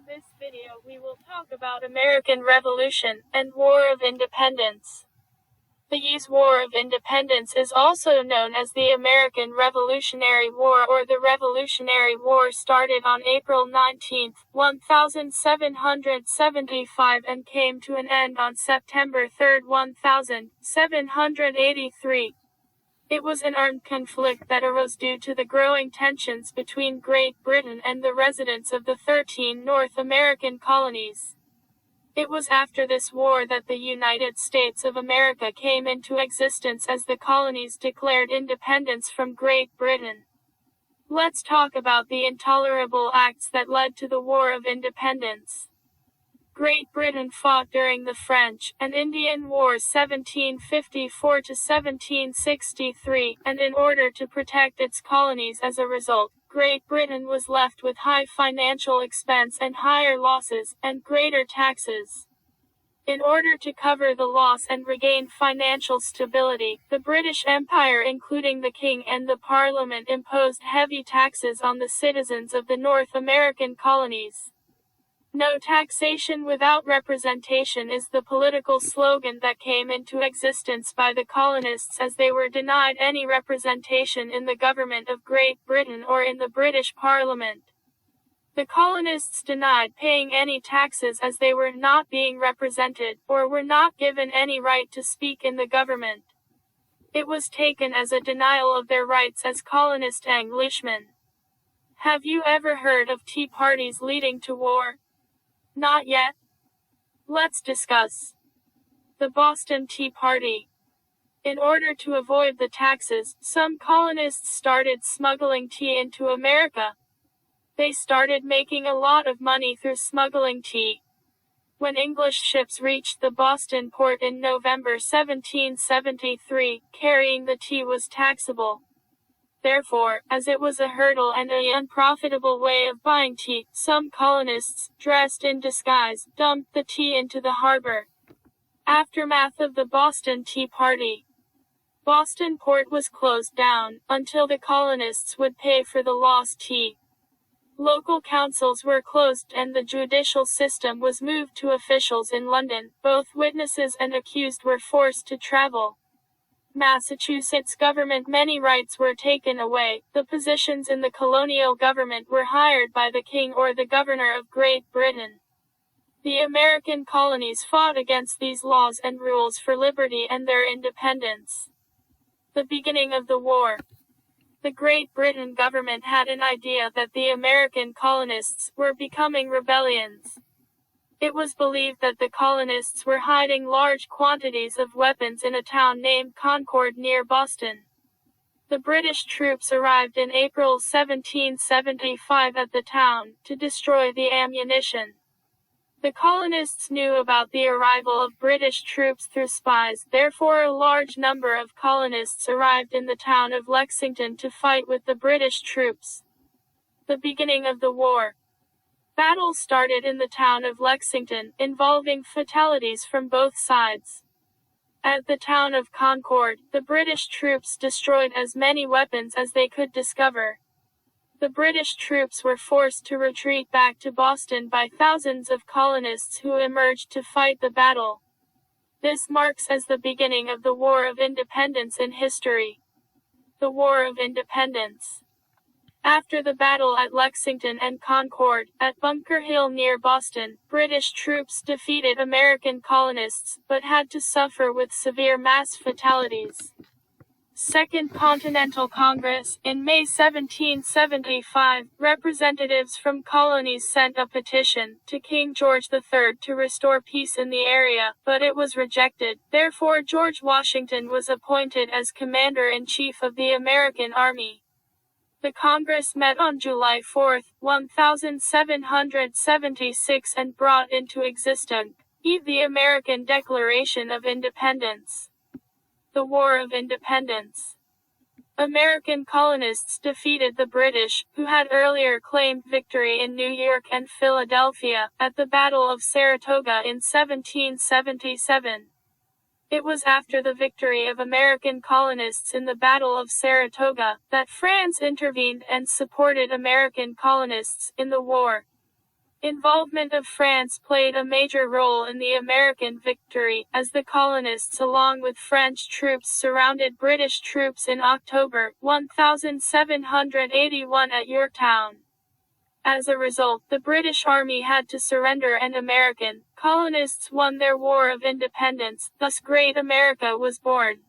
this video we will talk about American Revolution and War of Independence. The U.S. War of Independence is also known as the American Revolutionary War or the Revolutionary War started on April 19, 1775 and came to an end on September 3, 1783. It was an armed conflict that arose due to the growing tensions between Great Britain and the residents of the 13 North American colonies. It was after this war that the United States of America came into existence as the colonies declared independence from Great Britain. Let's talk about the intolerable acts that led to the War of Independence. Great Britain fought during the French and Indian Wars 1754 to 1763, and in order to protect its colonies as a result, Great Britain was left with high financial expense and higher losses, and greater taxes. In order to cover the loss and regain financial stability, the British Empire including the King and the Parliament imposed heavy taxes on the citizens of the North American colonies. No taxation without representation is the political slogan that came into existence by the colonists as they were denied any representation in the government of Great Britain or in the British Parliament. The colonists denied paying any taxes as they were not being represented, or were not given any right to speak in the government. It was taken as a denial of their rights as colonist Englishmen. Have you ever heard of tea parties leading to war? Not yet? Let's discuss. The Boston Tea Party. In order to avoid the taxes, some colonists started smuggling tea into America. They started making a lot of money through smuggling tea. When English ships reached the Boston port in November 1773, carrying the tea was taxable. Therefore, as it was a hurdle and an unprofitable way of buying tea, some colonists, dressed in disguise, dumped the tea into the harbor. Aftermath of the Boston Tea Party. Boston port was closed down, until the colonists would pay for the lost tea. Local councils were closed and the judicial system was moved to officials in London. Both witnesses and accused were forced to travel. Massachusetts government many rights were taken away. The positions in the colonial government were hired by the king or the governor of Great Britain. The American colonies fought against these laws and rules for liberty and their independence. The beginning of the war. The Great Britain government had an idea that the American colonists were becoming rebellions. It was believed that the colonists were hiding large quantities of weapons in a town named Concord near Boston. The British troops arrived in April 1775 at the town, to destroy the ammunition. The colonists knew about the arrival of British troops through spies, therefore a large number of colonists arrived in the town of Lexington to fight with the British troops. The beginning of the war. Battle started in the town of Lexington, involving fatalities from both sides. At the town of Concord, the British troops destroyed as many weapons as they could discover. The British troops were forced to retreat back to Boston by thousands of colonists who emerged to fight the battle. This marks as the beginning of the War of Independence in history. The War of Independence. After the battle at Lexington and Concord, at Bunker Hill near Boston, British troops defeated American colonists, but had to suffer with severe mass fatalities. Second Continental Congress. In May 1775, representatives from colonies sent a petition to King George III to restore peace in the area, but it was rejected. Therefore George Washington was appointed as Commander-in-Chief of the American Army. The Congress met on July 4, 1776 and brought into existence the American Declaration of Independence. The War of Independence. American colonists defeated the British, who had earlier claimed victory in New York and Philadelphia, at the Battle of Saratoga in 1777. It was after the victory of American colonists in the Battle of Saratoga that France intervened and supported American colonists in the war. Involvement of France played a major role in the American victory, as the colonists along with French troops surrounded British troops in October 1781 at Yorktown. As a result, the British Army had to surrender and American colonists won their War of Independence, thus Great America was born.